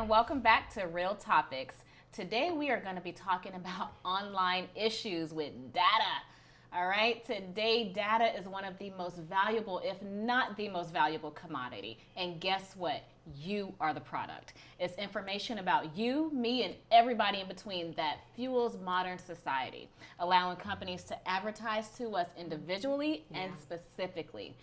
and welcome back to Real Topics. Today we are going to be talking about online issues with data. All right, today data is one of the most valuable, if not the most valuable commodity. And guess what? You are the product. It's information about you, me, and everybody in between that fuels modern society, allowing companies to advertise to us individually and specifically.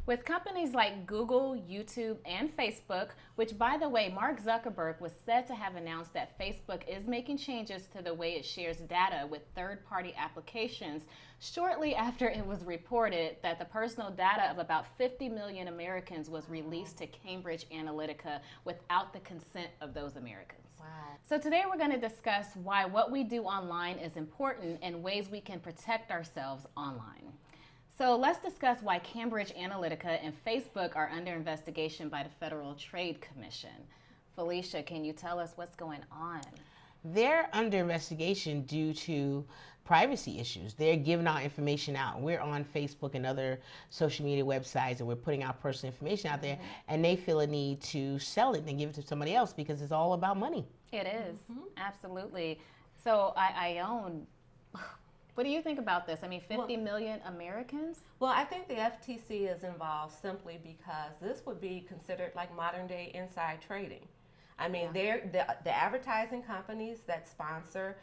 With companies like Google, YouTube, and Facebook, which by the way, Mark Zuckerberg was said to have announced that Facebook is making changes to the way it shares data with third-party applications shortly after it was reported that the personal data of about 50 million Americans was released to Cambridge Analytica without the consent of those Americans. Wow. So today we're going to discuss why what we do online is important and ways we can protect ourselves online. So let's discuss why Cambridge Analytica and Facebook are under investigation by the Federal Trade Commission. Felicia, can you tell us what's going on? They're under investigation due to privacy issues. They're giving our information out. We're on Facebook and other social media websites, and we're putting our personal information out there, and they feel a need to sell it and give it to somebody else because it's all about money. It is, absolutely. So I own... What do you think about this? I mean, 50 million Americans? Well, I think the FTC is involved simply because this would be considered like modern day inside trading. I mean, they're the advertising companies that sponsor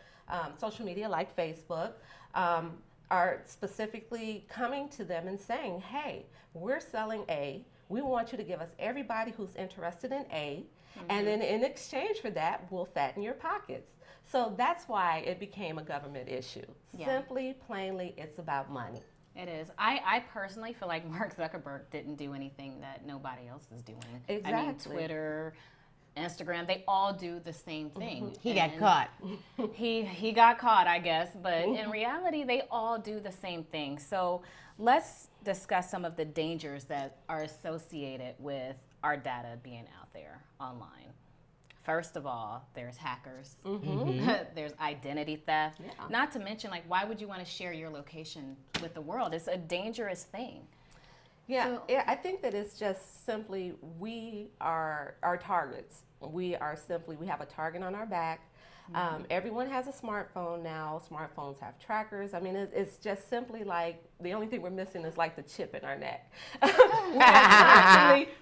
social media like Facebook are specifically coming to them and saying, hey, we're selling A. We want you to give us everybody who's interested in A. And then in exchange for that, we'll fatten your pockets. So that's why it became a government issue. Yeah. Simply, plainly, it's about money. It is. I personally feel like Mark Zuckerberg didn't do anything that nobody else is doing. Exactly. I mean, Twitter, Instagram, they all do the same thing. He got caught. He got caught, I guess, but in reality, they all do the same thing. So let's discuss some of the dangers that are associated with our data being out there online. First of all, there's hackers. There's identity theft. Yeah. Not to mention, like, why would you want to share your location with the world? It's a dangerous thing. Yeah, I think that it's just simply we are our targets. We have a target on our back. Everyone has a smartphone now. Smartphones have trackers. I mean, it's just simply like the only thing we're missing is like the chip in our neck.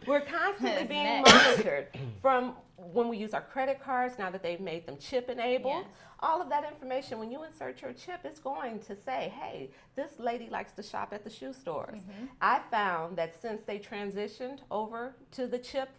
We're constantly being monitored from when we use our credit cards, now that they've made them chip enabled. Yes. All of that information, when you insert your chip, it's going to say, hey, this lady likes to shop at the shoe stores. I found that since they transitioned over to the chip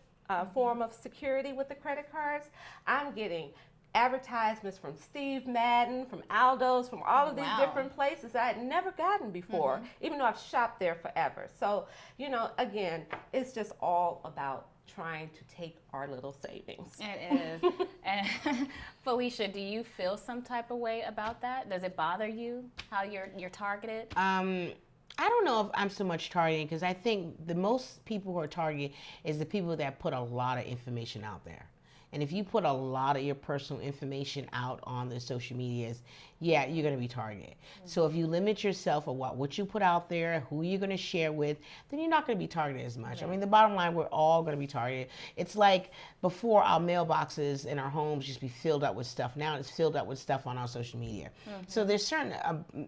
form of security with the credit cards, I'm getting advertisements from Steve Madden, from Aldo's, from all of these different places that I had never gotten before, even though I've shopped there forever. So, you know, again, it's just all about trying to take our little savings. It is. And Felicia, do you feel some type of way about that? Does it bother you how you're targeted? I don't know if I'm so much targeting because I think the most people who are targeted is the people that put a lot of information out there. And if you put a lot of your personal information out on the social medias, yeah, you're going to be targeted. So if you limit yourself of what you put out there, who you're going to share with, then you're not going to be targeted as much. I mean, the bottom line, we're all going to be targeted. It's like before our mailboxes in our homes used to be filled up with stuff. Now it's filled up with stuff on our social media. So there's certain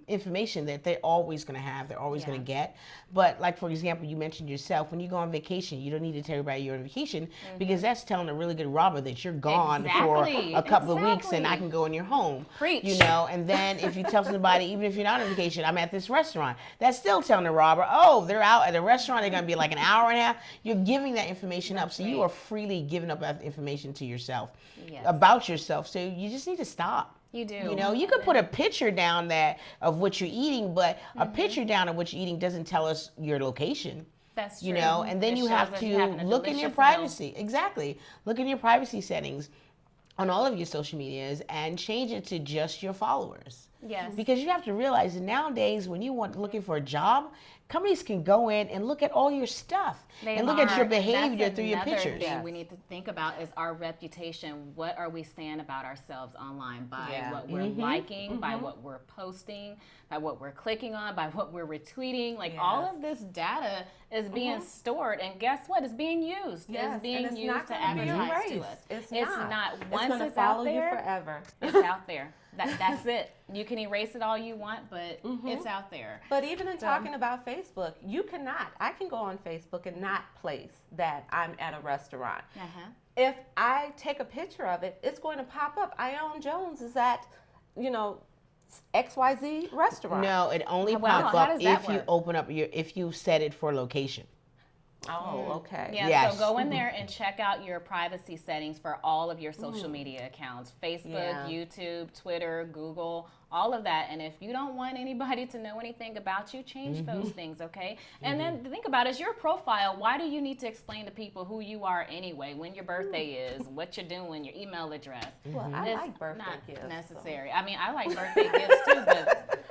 information that they're always going to have, they're always going to get. But like, for example, you mentioned yourself, when you go on vacation, you don't need to tell everybody you're on vacation because that's telling a really good robber that you're gone for a couple of weeks and I can go in your home. Preach. You know, and then if you tell somebody, even if you're not on vacation, I'm at this restaurant, that's still telling the robber, oh, they're out at a restaurant, they're going to be like an hour and a half. You're giving that information up. So you are freely giving up that information to yourself, about yourself. So you just need to stop. You do. You know, you could put a picture down of what you're eating, but a picture down of what you're eating doesn't tell us your location. That's true. You know, and then It you shows have that to you're having a look in your delicious privacy. Exactly. Look in your privacy settings on all of your social medias and change it to just your followers. Yes. Because you have to realize that nowadays when you want looking for a job, companies can go in and look at all your stuff and look at your behavior That's through your another pictures. thing we need to think about is our reputation. What are we saying about ourselves online by what we're liking, by what we're posting, by what we're clicking on, by what we're retweeting? Like all of this data is being stored, and guess what? It's being used. Yes, It's being and it's used not to gonna be advertise to erased. us. It's not. not. Once gonna it's follow out there, you forever. it's out there. That's it. You can erase it all you want, but it's out there. But even in talking about Facebook, I can go on Facebook and not place that I'm at a restaurant. If I take a picture of it, it's going to pop up. Ione Jones is at, XYZ restaurant. No, it only Wow, pops how up does that if you work? open up if you set it for location. Oh, okay. Yeah, Yes. so go in there and check out your privacy settings for all of your social media accounts. Facebook, YouTube, Twitter, Google, all of that. And if you don't want anybody to know anything about you, change those things, okay? And then think about it, it's your profile. Why do you need to explain to people who you are anyway, when your birthday is, what you're doing, your email address? Well, I It's like birthday not gifts. necessary. I mean, I like birthday gifts too, but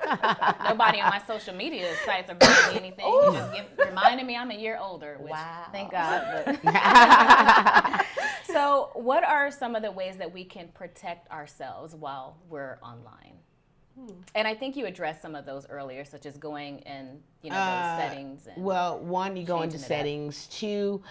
nobody on my social media sites are buying me anything. Just reminding me I'm a year older, which thank God. But so, what are some of the ways that we can protect ourselves while we're online? And I think you addressed some of those earlier, such as going in, those settings. And Well, one, you go into changing it up. settings. Two,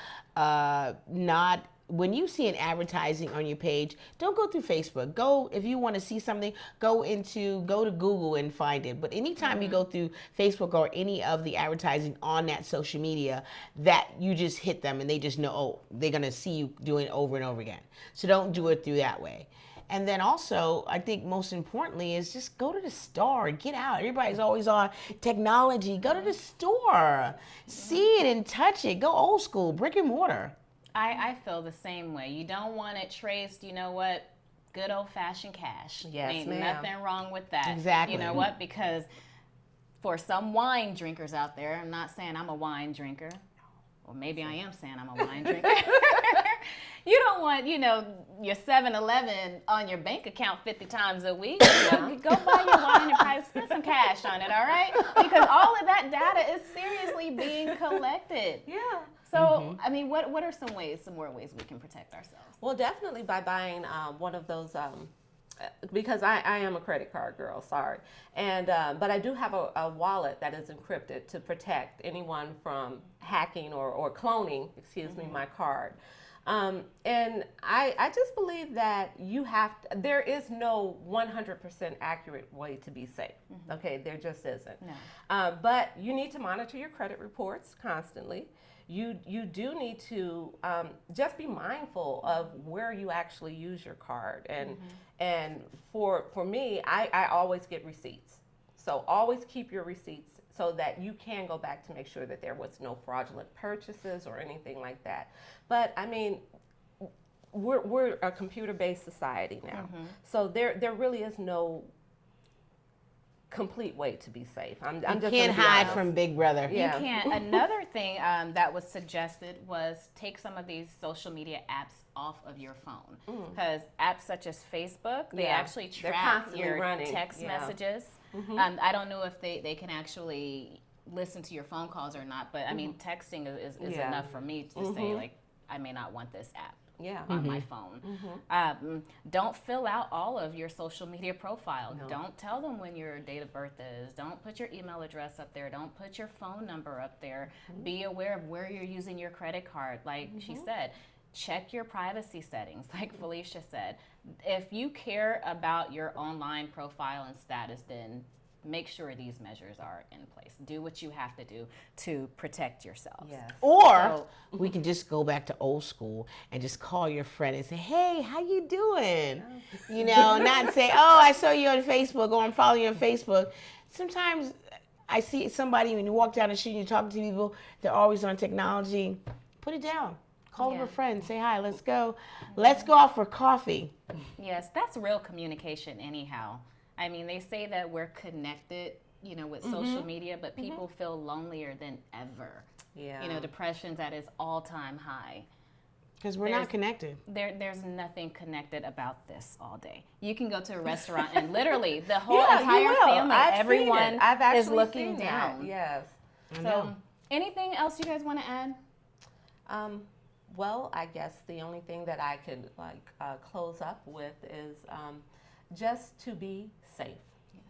when you see an advertising on your page, don't go through Facebook. Go, if you want to see something, go to Google and find it. But anytime you go through Facebook or any of the advertising on that social media, that you just hit them and they just know, oh, they're going to see you doing it over and over again. So don't do it through that way. And then also, I think most importantly is just go to the store, get out. Everybody's always on technology. Go to the store, see it and touch it. Go old school, brick and mortar. I feel the same way. You don't want it traced, good old fashioned cash. Yes, Ain't ma'am. nothing wrong with that. Exactly. You know what? Because for some wine drinkers out there, I'm not saying I'm a wine drinker. Or maybe I am saying I'm a wine drinker. You don't want, your 7-Eleven on your bank account 50 times a week. Go buy your wine and probably spend some cash on it, all right? Because all of that data is seriously being collected. Yeah. So, I mean, what are some more ways we can protect ourselves? Well, definitely by buying one of those, because I am a credit card girl, sorry. And but I do have a wallet that is encrypted to protect anyone from hacking or cloning, my card. And I just believe that there is no 100% accurate way to be safe. Okay, there just isn't. No. But you need to monitor your credit reports constantly. You do need to just be mindful of where you actually use your card. And for me, I always get receipts. So always keep your receipts so that you can go back to make sure that there was no fraudulent purchases or anything like that. But I mean, we're a computer-based society now, so there really is no complete way to be safe. I'm You just can't gonna be hide honest. from Big Brother. Yeah. You can't. Another thing that was suggested was take some of these social media apps off of your phone. Because apps such as Facebook, they Yeah. actually They're track constantly your running. text Yeah. messages. I don't know if they can actually listen to your phone calls or not, but I mean, texting is Yeah. enough for me to say, like, I may not want this app Yeah. on my phone. Don't fill out all of your social media profile. No. Don't tell them when your date of birth is. Don't put your email address up there. Don't put your phone number up there. Be aware of where you're using your credit card. Like she said, check your privacy settings, like Felicia said. If you care about your online profile and status, then make sure these measures are in place. Do what you have to do to protect yourself. Yes. Or we can just go back to old school and just call your friend and say, hey, how you doing? Not say, oh, I saw you on Facebook or I'm following you on Facebook. Sometimes I see somebody when you walk down the street and you talk to people, they're always on technology. Put it down. Call them a friend. Say hi. Let's go. Let's go out for coffee. Yes, that's real communication anyhow. I mean, they say that we're connected, with social media, but people feel lonelier than ever. Yeah. Depression's at its all-time high. Because we're not connected. There's nothing connected about this all day. You can go to a restaurant and literally the whole Yeah, you entire will. family, I've seen everyone it. I've actually is looking seen that. down. Yes. So, anything else you guys want to add? Well, I guess the only thing that I could close up with is just to be safe. Yes.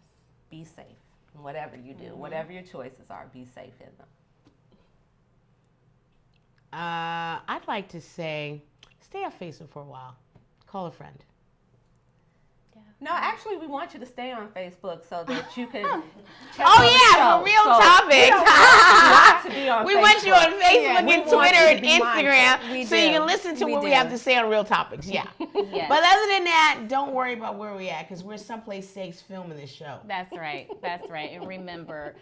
Be safe in whatever you do, whatever your choices are. Be safe in them. I'd like to say, stay off Facebook for a while. Call a friend. No, actually, we want you to stay on Facebook so that you can. Check Oh on the yeah, show. for real So, topics. not to be on We Facebook. want you on Facebook We and want Twitter you to and be mindful. Instagram, We so you do. can listen to We what we do. have to say on Real Topics. Yeah. Yes. But other than that, don't worry about where we're at because we're someplace safe filming this show. That's right. That's right. And remember,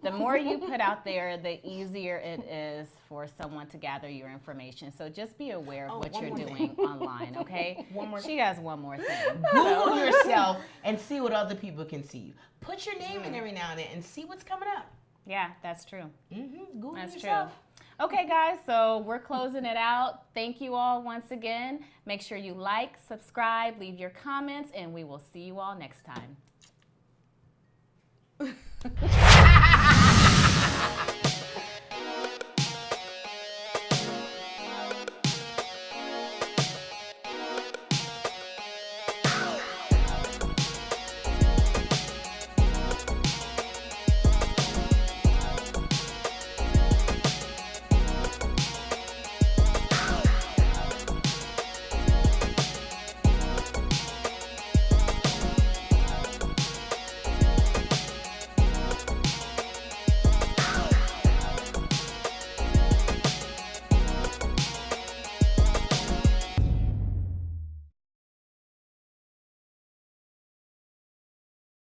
the more you put out there, the easier it is for someone to gather your information. So just be aware of what one you're more doing online, okay? One more She has one more thing. Google yourself and see what other people can see you. Put your name in every now and then and see what's coming up. Yeah, that's true. Google That's yourself. true. Okay, guys, so we're closing it out. Thank you all once again. Make sure you like, subscribe, leave your comments, and we will see you all next time.